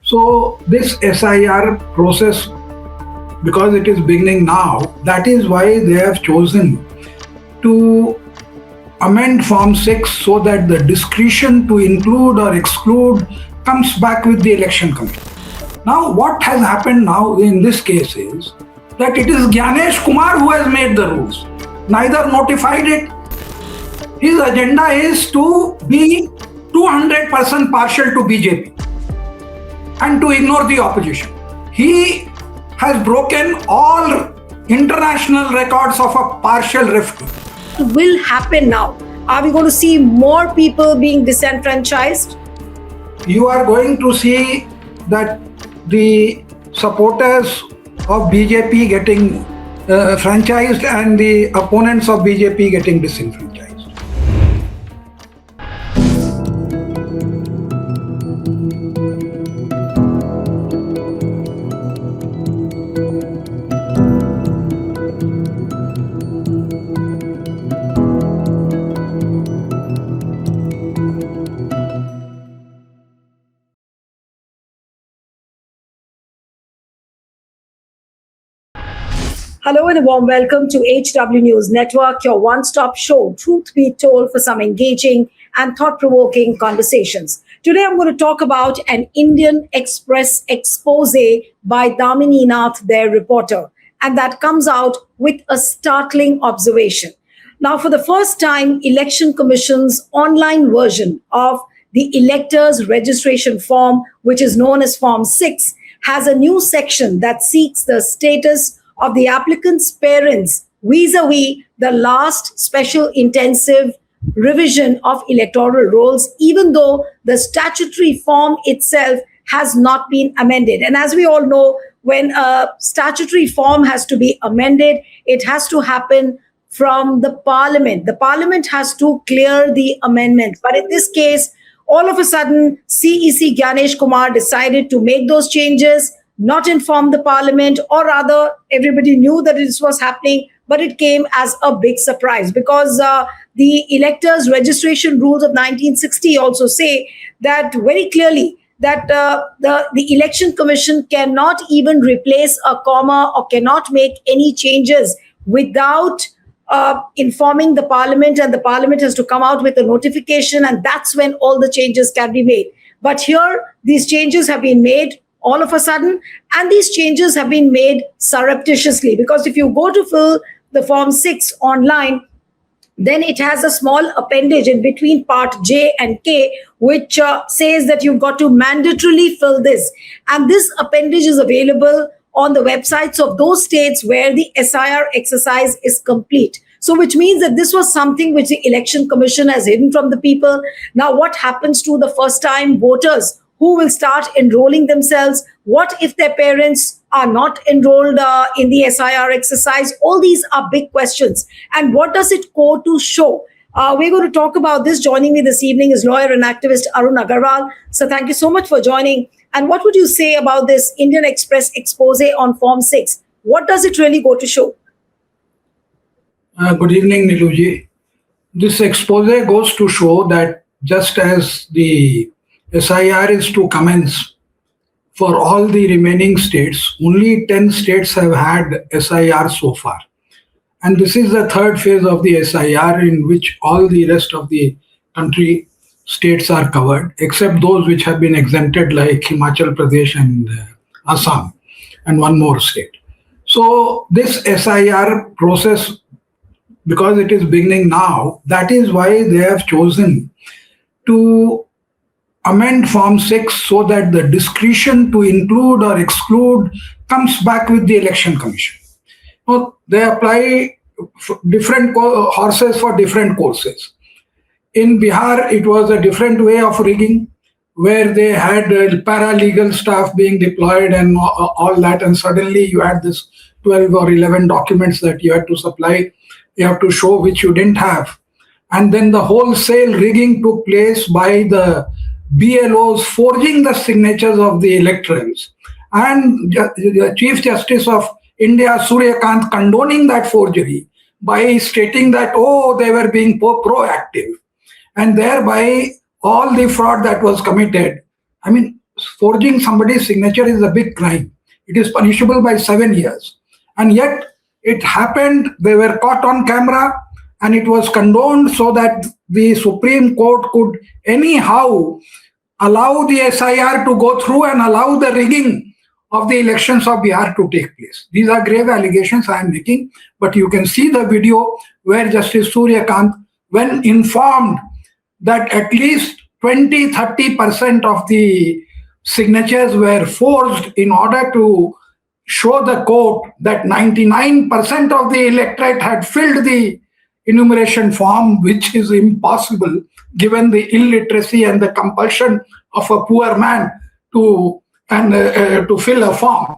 So this SIR process, because it is beginning now, that is why they have chosen to amend Form 6 so that the discretion to include or exclude comes back with the election commission. Now, what has happened now in this case is that it is Gyanesh Kumar who has made the rules. Neither notified it. His agenda is to be 200% partial to BJP and to ignore the opposition. He has broken all international records of a partial rift. Will happen now? Are we going to see more people being disenfranchised? You are going to see that the supporters of BJP getting franchised and the opponents of BJP getting disenfranchised. Hello and a warm welcome to HW News Network, your one-stop show, truth be told, for some engaging and thought-provoking conversations. Today I'm going to talk about an Indian Express expose by Damini Nath, their reporter, and that comes out with a startling observation. Now, for the first time, Election Commission's online version of the electors' registration form, which is known as Form 6, has a new section that seeks the status of the applicant's parents vis-a-vis the last special intensive revision of electoral rolls, even though the statutory form itself has not been amended. And as we all know, when a statutory form has to be amended, it has to happen from the parliament. The parliament has to clear the amendment. But in this case, all of a sudden, CEC Gyanesh Kumar decided to make those changes, not inform the parliament, or rather everybody knew that this was happening, but it came as a big surprise because the electors registration rules of 1960 also say that very clearly that the election commission cannot even replace a comma or cannot make any changes without informing the parliament, and the parliament has to come out with a notification, and that's when all the changes can be made. But here, these changes have been made all of a sudden, and these changes have been made surreptitiously, because if you go to fill the Form 6 online, then it has a small appendage in between part J and K, which says that you've got to mandatorily fill this. And this appendage is available on the websites of those states where the SIR exercise is complete. So which means that this was something which the Election Commission has hidden from the people. Now, what happens to the first-time voters who will start enrolling themselves? What if their parents are not enrolled in the SIR exercise? All these are big questions. And what does it go to show? We're going to talk about this. Joining me this evening is lawyer and activist Arun Agarwal. So thank you so much for joining. And what would you say about this Indian Express expose on Form 6? What does it really go to show? Good evening, Neelu ji. This expose goes to show that just as the SIR is to commence for all the remaining states, only 10 states have had SIR so far. And this is the third phase of the SIR in which all the rest of the country states are covered, except those which have been exempted like Himachal Pradesh and Assam and one more state. So this SIR process, because it is beginning now, that is why they have chosen to amend Form 6 so that the discretion to include or exclude comes back with the Election Commission. Well, they apply different horses for different courses. In Bihar, it was a different way of rigging, where they had paralegal staff being deployed and all that, and suddenly you had this 12 or 11 documents that you had to supply, you have to show which you didn't have. And then the wholesale rigging took place by the BLOs forging the signatures of the electorals. And the Chief Justice of India, Surya Kant, condoning that forgery by stating that, oh, they were being proactive. And thereby, all the fraud that was committed, I mean, forging somebody's signature is a big crime. It is punishable by 7 years. And yet it happened, they were caught on camera, and it was condoned so that the Supreme Court could anyhow allow the SIR to go through and allow the rigging of the elections of Bihar to take place. These are grave allegations I am making, but you can see the video where Justice Suryakant, when informed that at least 20-30% of the signatures were forged in order to show the court that 99% of the electorate had filled the enumeration form, which is impossible given the illiteracy and the compulsion of a poor man to fill a form.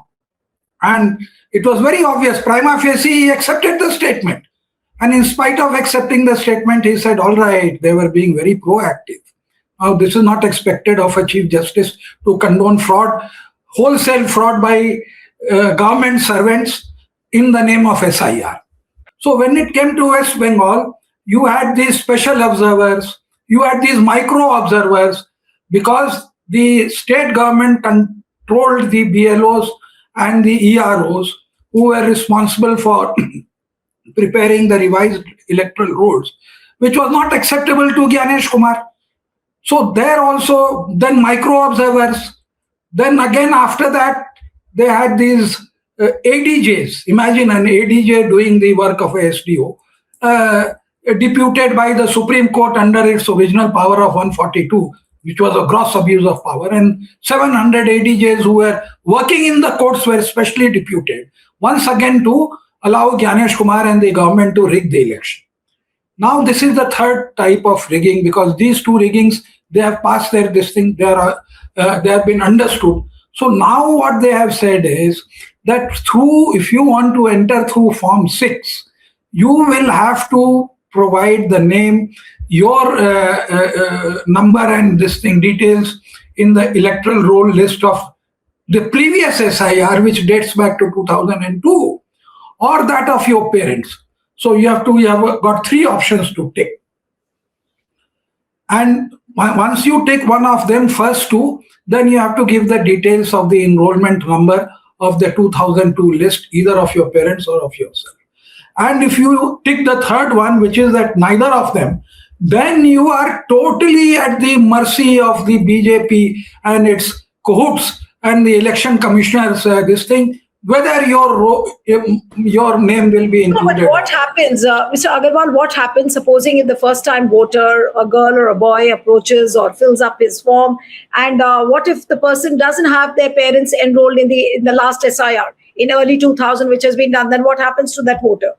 And it was very obvious. Prima facie, he accepted the statement. And in spite of accepting the statement, he said, all right, they were being very proactive. Now, this is not expected of a Chief Justice to condone fraud, wholesale fraud by government servants in the name of SIR. So when it came to West Bengal, you had these special observers, you had these micro observers, because the state government controlled the BLOs and the EROs who were responsible for preparing the revised electoral rolls, which was not acceptable to Gyanesh Kumar. So there also, then micro observers, then again after that, they had these ADJs. Imagine an ADJ doing the work of a SDO, deputed by the Supreme Court under its original power of 142, which was a gross abuse of power, and 700 ADJs who were working in the courts were specially deputed, once again to allow Gyanesh Kumar and the government to rig the election. Now this is the third type of rigging, because these two riggings, they have passed their this thing, they have been understood. So now what they have said is that if you want to enter through Form 6, you will have to provide the name, your number and this thing details in the electoral roll list of the previous SIR, which dates back to 2002, or that of your parents. So you have got three options to take. And once you take one of them, first two, then you have to give the details of the enrollment number of the 2002 list, either of your parents or of yourself. And if you tick the third one, which is that neither of them, then you are totally at the mercy of the BJP and its cahoots and the election commissioners, this thing, whether your name will be included. No, but what happens, Mr. Agarwal, what happens supposing if the first time voter, a girl or a boy, approaches or fills up his form, and what if the person doesn't have their parents enrolled in the last SIR in early 2000, which has been done, then what happens to that voter?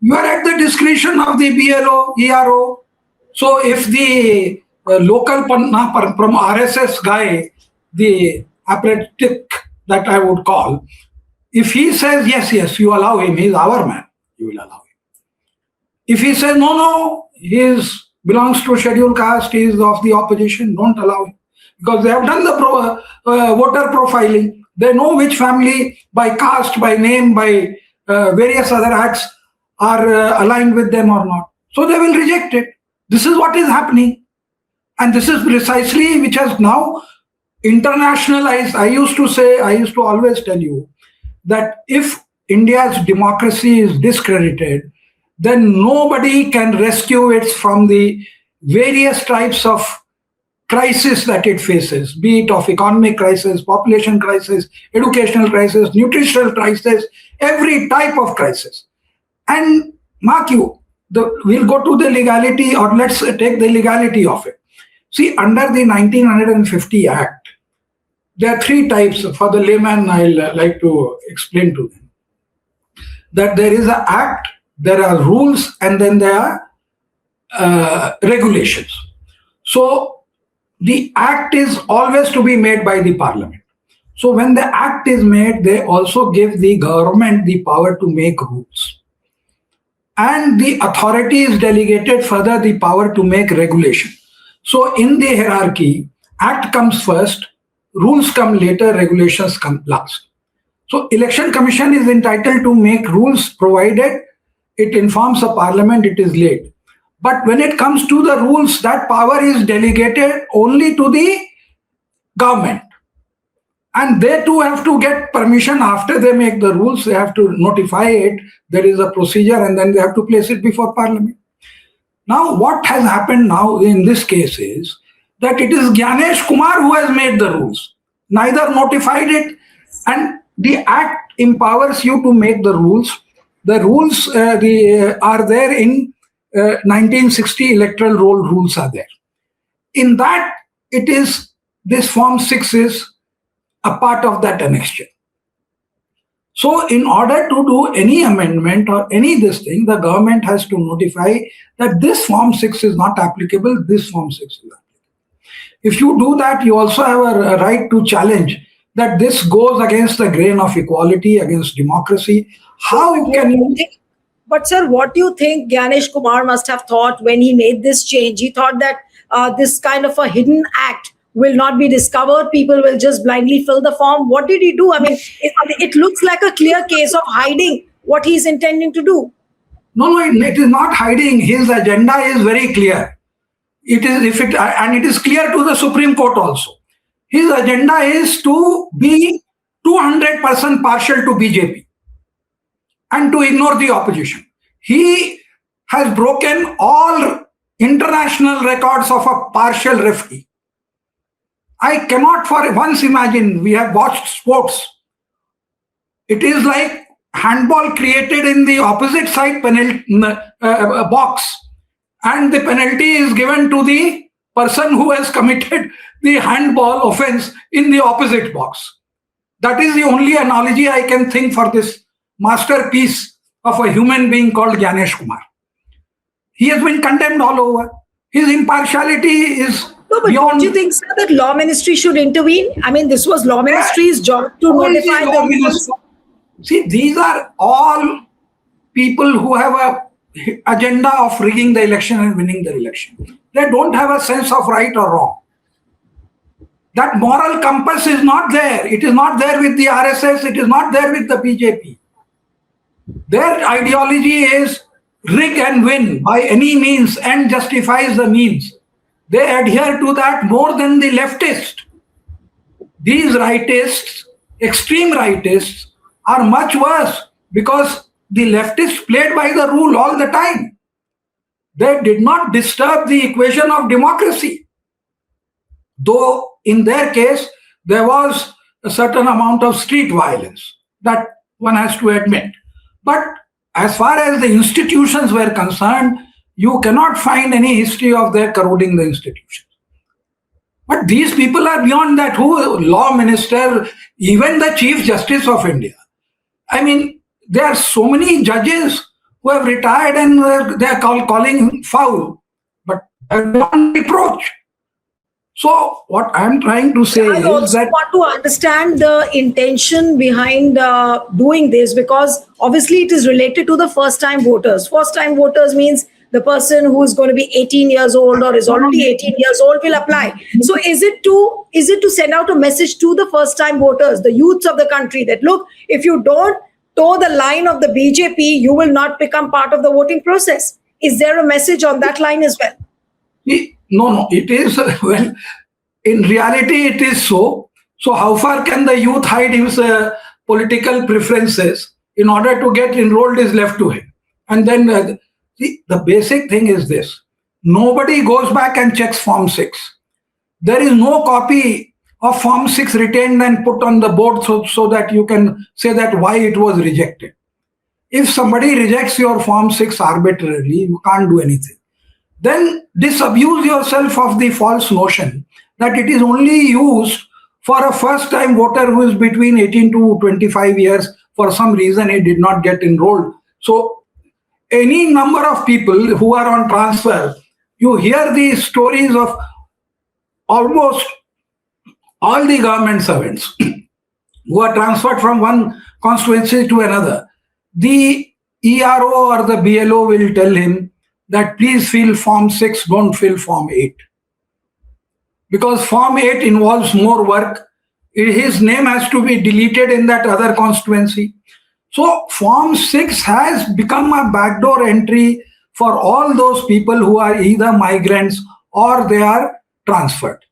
You are at the discretion of the BLO, ERO. So if the local from RSS guy, the apparatchik that I would call, if he says, yes, you allow him, he's our man, you will allow him. If he says, no, he belongs to scheduled caste, he is of the opposition, don't allow him. Because they have done the voter profiling. They know which family, by caste, by name, by various other acts, are aligned with them or not. So they will reject it. This is what is happening. And this is precisely which has now internationalized. I used to always tell you that if India's democracy is discredited, then nobody can rescue it from the various types of crisis that it faces, be it of economic crisis, population crisis, educational crisis, nutritional crisis, every type of crisis. And mark you, we'll go to the legality, or let's take the legality of it. See, under the 1950 Act, there are three types. For the layman, I'll like to explain to them that there is an act, there are rules, and then there are regulations. So the act is always to be made by the parliament. So when the act is made, they also give the government the power to make rules. And the authority is delegated further the power to make regulation. So in the hierarchy, act comes first, rules come later, regulations come last. So Election Commission is entitled to make rules provided it informs the parliament it is late. But when it comes to the rules, that power is delegated only to the government. And they too have to get permission after they make the rules. They have to notify it. There is a procedure, and then they have to place it before Parliament. Now, what has happened now in this case is that it is Gyanesh Kumar who has made the rules. Neither notified it, and the Act empowers you to make the rules. The rules are there in 1960 electoral roll rules are there. In that, it is this Form 6 is a part of that annexure. So, in order to do any amendment or any this thing, the government has to notify that this Form 6 is not applicable, this Form 6 is applicable. If you do that, you also have a right to challenge that this goes against the grain of equality, against democracy. How can you... But sir, what do you think Gyanesh Kumar must have thought when he made this change? He thought that this kind of a hidden act will not be discovered. People will just blindly fill the form. What did he do? I mean, it looks like a clear case of hiding what he's intending to do. No, it is not hiding. His agenda is very clear. And it is clear to the Supreme Court also. His agenda is to be 200% partial to BJP and to ignore the opposition. He has broken all international records of a partial referee. I cannot for once imagine, we have watched sports. It is like handball created in the opposite side box, and the penalty is given to the person who has committed the handball offense in the opposite box. That is the only analogy I can think for this masterpiece of a human being called Gyanesh Kumar. He has been condemned all over. His impartiality is... No, but don't you think, sir, that law ministry should intervene? I mean, this was law ministry's job to notify the rules. See, these are all people who have a agenda of rigging the election and winning the election. They don't have a sense of right or wrong. That moral compass is not there. It is not there with the RSS. It is not there with the BJP. Their ideology is rig and win by any means and justifies the means. They adhere to that more than the leftist. These rightists, extreme rightists, are much worse because the leftists played by the rule all the time. They did not disturb the equation of democracy. Though in their case, there was a certain amount of street violence that one has to admit. But as far as the institutions were concerned, you cannot find any history of their corroding the institutions. But these people are beyond that. Who? Law minister, even the Chief Justice of India. I mean, there are so many judges who have retired and they are calling foul, but beyond reproach. So what I'm trying to say I also want to understand the intention behind doing this, because obviously it is related to the first-time voters. First-time voters means the person who is going to be 18 years old or is already 18 years old will apply. So is it to send out a message to the first-time voters, the youths of the country, that look, if you don't toe the line of the BJP, you will not become part of the voting process? Is there a message on that line as well? No, it is, well, in reality it is so. So how far can the youth hide his political preferences in order to get enrolled is left to him. And then the basic thing is this. Nobody goes back and checks Form 6. There is no copy of Form 6 retained and put on the board so that you can say that why it was rejected. If somebody rejects your Form 6 arbitrarily, you can't do anything. Then disabuse yourself of the false notion that it is only used for a first-time voter who is between 18 to 25 years. For some reason, he did not get enrolled. So any number of people who are on transfer, you hear the stories of almost all the government servants who are transferred from one constituency to another. The ERO or the BLO will tell him that please fill Form 6, don't fill Form 8. Because Form 8 involves more work. His name has to be deleted in that other constituency. So Form 6 has become a backdoor entry for all those people who are either migrants or they are transferred.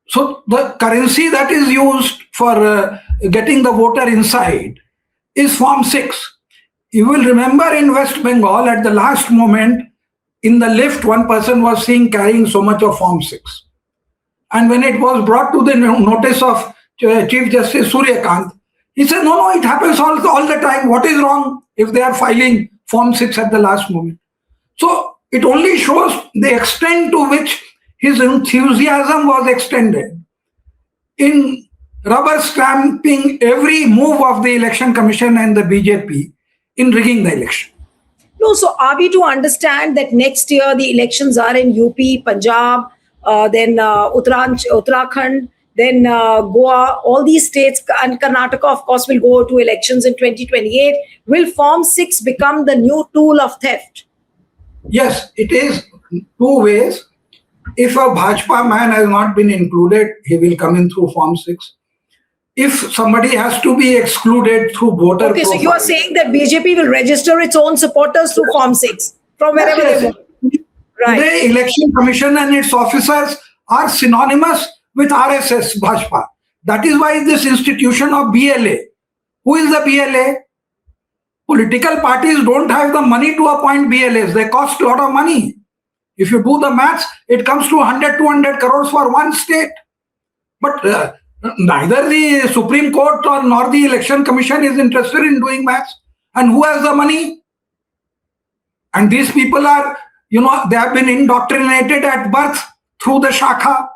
So the currency that is used for getting the voter inside is Form 6. You will remember in West Bengal at the last moment in the lift, one person was seen carrying so much of Form 6. And when it was brought to the notice of Chief Justice Suryakant, he said, no, it happens all the time. What is wrong if they are filing Form 6 at the last moment? So it only shows the extent to which his enthusiasm was extended in rubber stamping every move of the Election Commission and the BJP in rigging the election. No, so are we to understand that next year the elections are in UP, Punjab, then Uttarakhand, then Goa, all these states, and Karnataka, of course, will go to elections in 2028. Will Form 6 become the new tool of theft? Yes, it is two ways. If a Bhajpa man has not been included, he will come in through Form 6. If somebody has to be excluded through voter Okay, so you are profile- saying that BJP will register its own supporters through Form 6 from wherever Yes, they yes. want. Right. Today, Election Commission and its officers are synonymous with RSS, Bhajpa. That is why this institution of BLA. Who is the BLA? Political parties don't have the money to appoint BLAs. They cost a lot of money. If you do the maths, it comes to 100, 200 crores for one state. But neither the Supreme Court nor the Election Commission is interested in doing maths. And who has the money? And these people are, they have been indoctrinated at birth through the Shakha.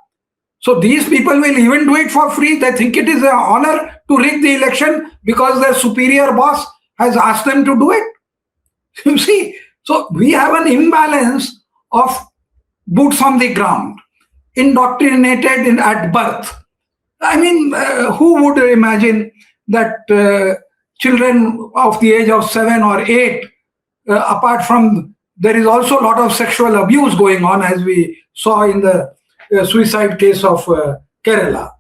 So these people will even do it for free. They think it is an honor to rig the election because their superior boss has asked them to do it. You see, so we have an imbalance of boots on the ground, indoctrinated at birth. I mean, who would imagine that children of the age of 7 or 8, apart from, there is also a lot of sexual abuse going on, as we saw in the suicide case of Kerala.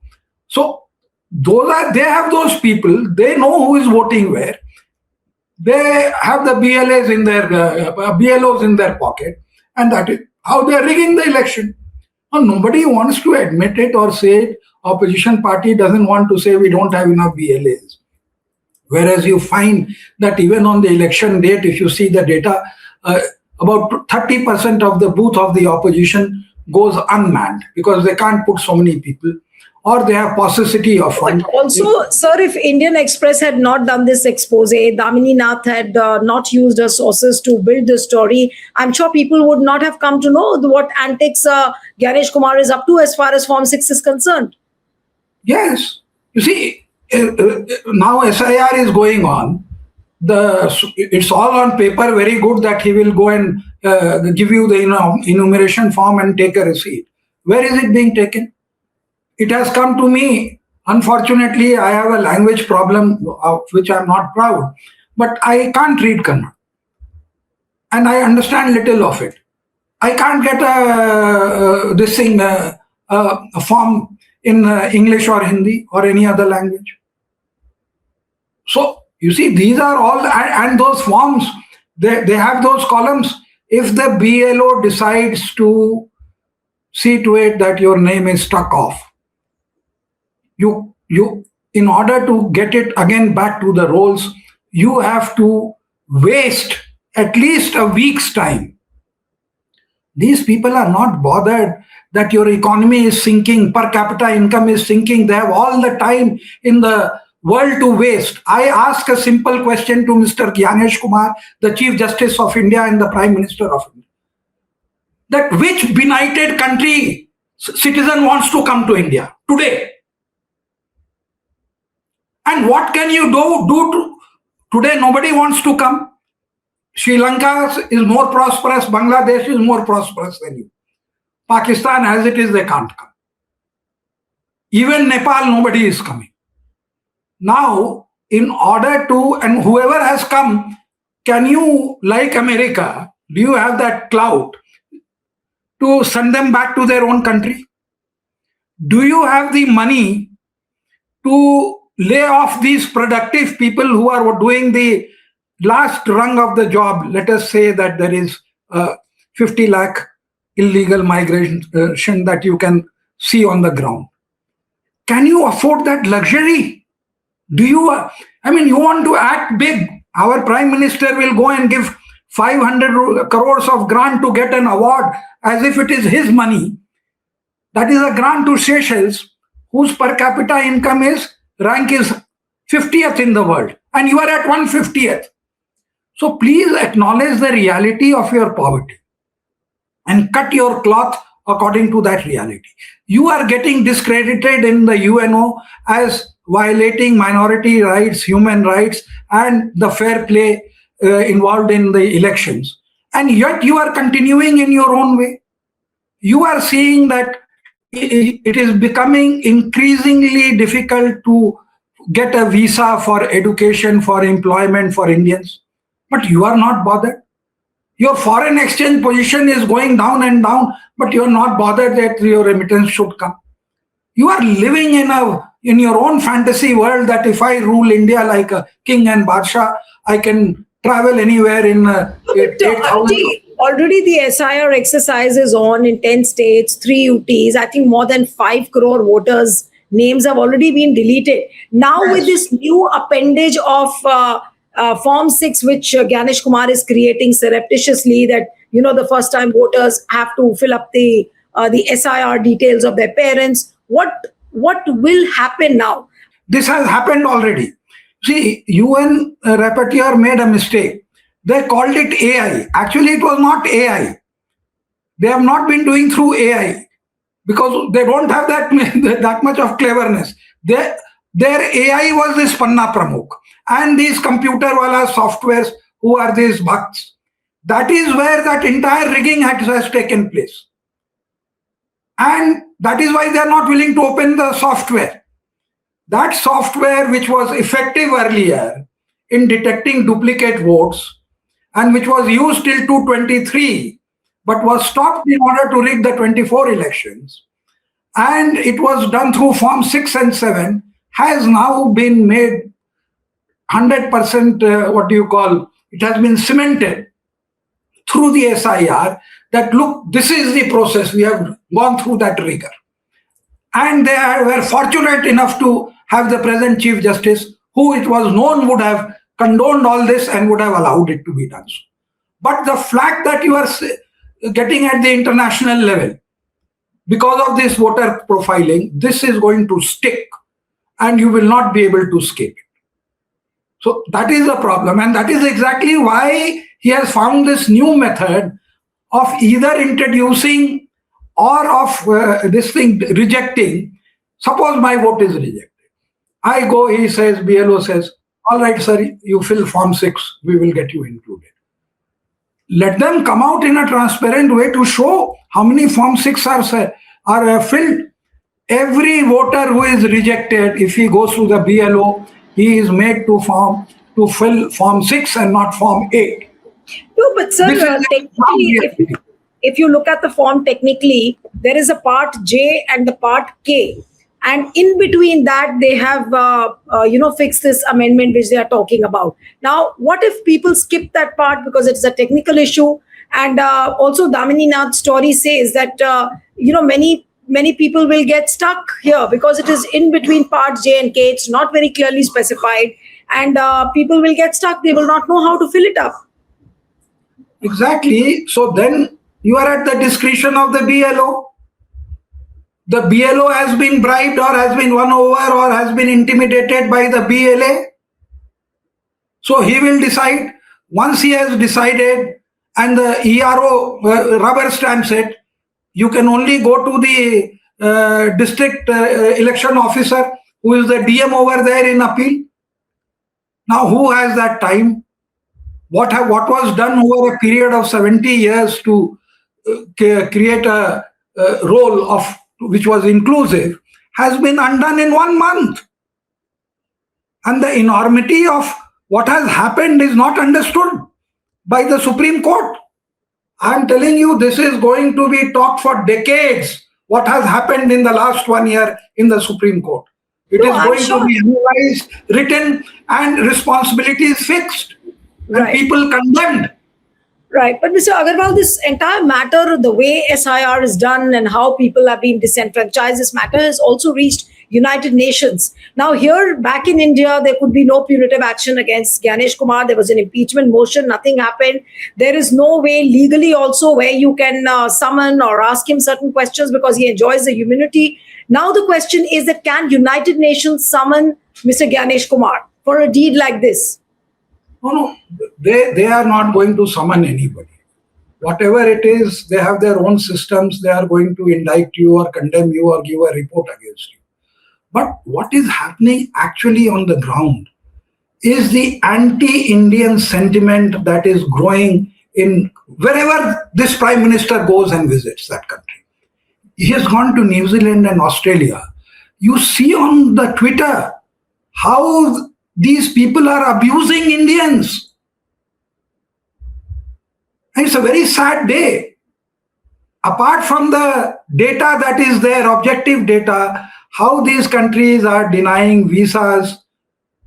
So they have those people, they know who is voting where. They have the BLAs in their BLOs in their pocket, and that is how they are rigging the election. Now, nobody wants to admit it or say it. Opposition party doesn't want to say we don't have enough BLAs. Whereas you find that even on the election date, if you see the data, about 30% of the booth of the opposition goes unmanned because they can't put so many people, or they have paucity of fund. But also, sir, if Indian Express had not done this expose, Damini Nath had not used her sources to build this story, I'm sure people would not have come to know what antics Ganesh Kumar is up to as far as Form 6 is concerned. Yes. You see, now SIR is going on. It's all on paper, very good that he will go and give you the enumeration form and take a receipt. Where is it being taken? It has come to me. Unfortunately, I have a language problem of which I'm not proud, but I can't read Kannada. And I understand little of it. I can't get a form in English or Hindi or any other language. So, you see, these are all, and those forms, they have those columns. If the BLO decides to see to it that your name is struck off, you in order to get it again back to the rolls, you have to waste at least a week's time. These people are not bothered that your economy is sinking, per capita income is sinking. They have all the time in the world to waste. I ask a simple question to Mr. Ganesh Kumar, the Chief Justice of India and the Prime Minister of India, that which benighted country citizen wants to come to India today? And what can you do today? Nobody wants to come. Sri Lanka is more prosperous. Bangladesh is more prosperous than you. Pakistan, as it is, they can't come. Even Nepal, nobody is coming. Now, in order to, and whoever has come, can you, like America, do you have that clout to send them back to their own country? Do you have the money to lay off these productive people who are doing the last rung of the job? Let us say that there is 50 lakh illegal migration that you can see on the ground. Can you afford that luxury? Do you, you want to act big. Our prime minister will go and give 500 crores of grant to get an award as if it is his money. That is a grant to Seychelles, whose per capita income rank is 50th in the world, and you are at 150th. So please acknowledge the reality of your poverty and cut your cloth according to that reality. You are getting discredited in the UNO as violating minority rights, human rights, and the fair play involved in the elections. And yet you are continuing in your own way. You are seeing that it is becoming increasingly difficult to get a visa for education, for employment for Indians. But you are not bothered. Your foreign exchange position is going down and down, but you are not bothered that your remittance should come. You are living in your own fantasy world that if I rule India like a king and Badsha, I can travel anywhere in 8,000. Already the SIR exercise is on in 10 states, 3 UTs. I think more than 5 crore voters' names have already been deleted. Now, Yes. with this new appendage of Form 6, which Ganesh Kumar is creating surreptitiously, that, the first time voters have to fill up the SIR details of their parents. What will happen now? This has happened already. See, UN rapporteur made a mistake. They called it AI. Actually, it was not AI. They have not been doing through AI because they don't have that much of cleverness. Their AI was this Panna Pramukh and these computer wala softwares who are these bhakts. That is where that entire rigging has taken place. And that is why they are not willing to open the software. That software, which was effective earlier in detecting duplicate votes and which was used till 2023, but was stopped in order to rig the 24 elections, and it was done through Form 6 and 7, has now been made 100%, it has been cemented through the SIR that, look, this is the process. We have gone through that rigor. And they were fortunate enough to have the present Chief Justice, who it was known would have condoned all this and would have allowed it to be done so. But the flack that you are getting at the international level, because of this voter profiling, this is going to stick and you will not be able to escape it. So that is the problem. And that is exactly why he has found this new method of either introducing or of rejecting. Suppose my vote is rejected. I go, he says, BLO says, all right, sir, you fill Form 6, we will get you included. Let them come out in a transparent way to show how many Form 6 are filled. Every voter who is rejected, if he goes through the BLO, he is made to fill Form 6 and not Form 8. No, but sir, technically, if you look at the form technically, there is a part J and the part K. And in between that, they have, fixed this amendment which they are talking about. Now, what if people skip that part because it's a technical issue? And also, Damini Nath's story says that, many people will get stuck here because it is in between part J and K. It's not very clearly specified. And people will get stuck. They will not know how to fill it up. Exactly. So then you are at the discretion of the BLO. The BLO has been bribed or has been won over or has been intimidated by the BLA. So he will decide. Once he has decided and the ERO rubber stamps it, you can only go to the district election officer who is the DM over there in appeal. Now who has that time? What was done over a period of 70 years to create a role of which was inclusive has been undone in 1 month. And the enormity of what has happened is not understood by the Supreme Court. I'm telling you, this is going to be talked for decades, what has happened in the last 1 year in the Supreme Court. It is going to be analyzed, written, and responsibilities fixed, and people condemned. Right. But Mr. Agarwal, this entire matter, the way SIR is done and how people are being disenfranchised, this matter has also reached United Nations. Now, here back in India, there could be no punitive action against Ganesh Kumar. There was an impeachment motion, nothing happened. There is no way legally also where you can summon or ask him certain questions because he enjoys the immunity. Now, the question is that can United Nations summon Mr. Ganesh Kumar for a deed like this? No, they are not going to summon anybody. Whatever it is, they have their own systems. They are going to indict you or condemn you or give a report against you. But what is happening actually on the ground is the anti-Indian sentiment that is growing in wherever this prime minister goes and visits that country. He has gone to New Zealand and Australia. You see on the Twitter how these people are abusing Indians. And it's a very sad day. Apart from the data that is there, objective data, how these countries are denying visas,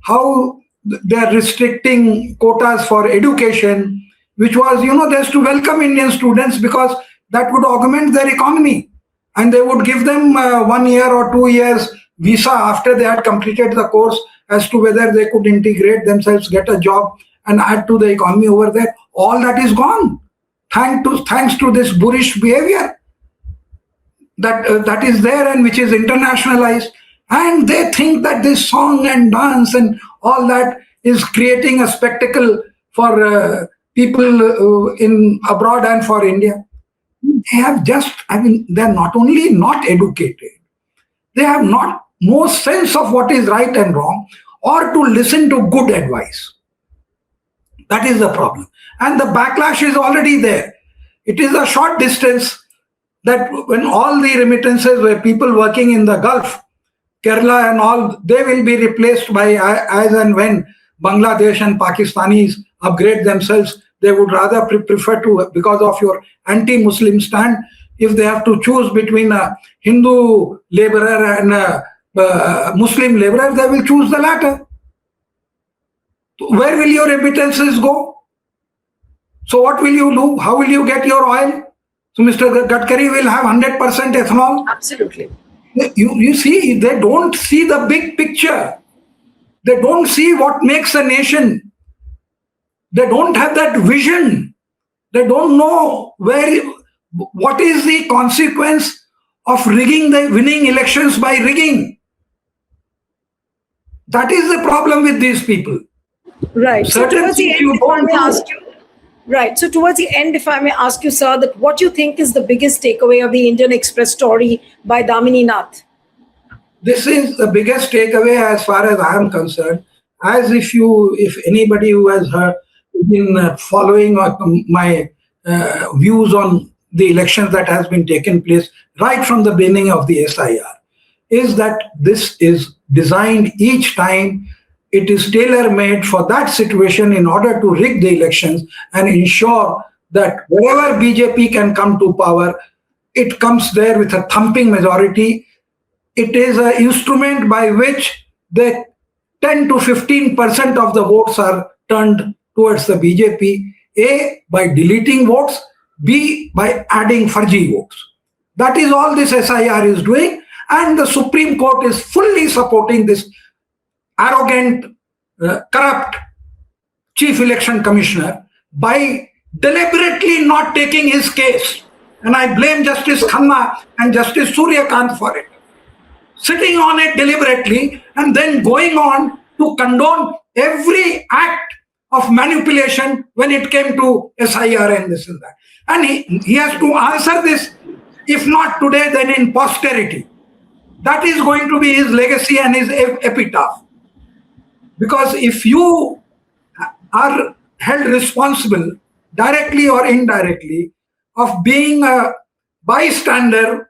how they're restricting quotas for education, which was, there's to welcome Indian students because that would augment their economy. And they would give them 1 year or 2 years visa after they had completed the course as to whether they could integrate themselves, get a job and add to the economy over there. All that is gone. Thanks to this boorish behavior that is there and which is internationalized. And they think that this song and dance and all that is creating a spectacle for people in abroad and for India. They have they're not only not educated, they have not more sense of what is right and wrong or to listen to good advice. That is the problem. And the backlash is already there. It is a short distance that when all the remittances were people working in the Gulf, Kerala and all, they will be replaced by as and when Bangladesh and Pakistanis upgrade themselves. They would rather prefer to, because of your anti-Muslim stand, if they have to choose between a Hindu laborer and a Muslim laborer, they will choose the latter. Where will your remittances go? So what will you do? How will you get your oil? So Mr. Gadkari will have 100% ethanol. Absolutely. You see, they don't see the big picture. They don't see what makes a nation. They don't have that vision. They don't know what is the consequence of winning elections by rigging. That is the problem with these people. Right. So Certain towards the things end, you if I don't may do. ask you, right. So towards the end, if I may ask you, sir, that what you think is the biggest takeaway of the Indian Express story by Damini Nath? This is the biggest takeaway as far as I am concerned. As if anybody who has been following my views on the elections that has been taken place right from the beginning of the SIR, is that this is designed each time. It is tailor-made for that situation in order to rig the elections and ensure that wherever BJP can come to power, it comes there with a thumping majority. It is an instrument by which the 10 to 15% of the votes are turned towards the BJP, A, by deleting votes, B, by adding Farji votes. That is all this SIR is doing, and the Supreme Court is fully supporting this arrogant, corrupt Chief Election Commissioner by deliberately not taking his case. And I blame Justice Khanna and Justice Suryakant for it. Sitting on it deliberately and then going on to condone every act of manipulation when it came to SIR and this and that. And he has to answer this, if not today, then in posterity. That is going to be his legacy and his epitaph. Because if you are held responsible, directly or indirectly, of being a bystander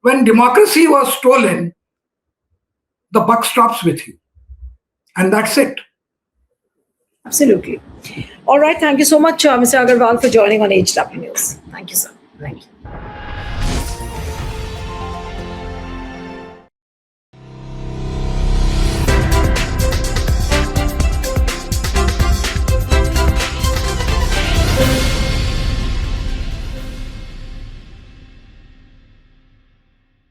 when democracy was stolen, the buck stops with you. And that's it. Absolutely. All right. Thank you so much, Mr. Agarwal, for joining on HW News. Thank you, sir. Thank you.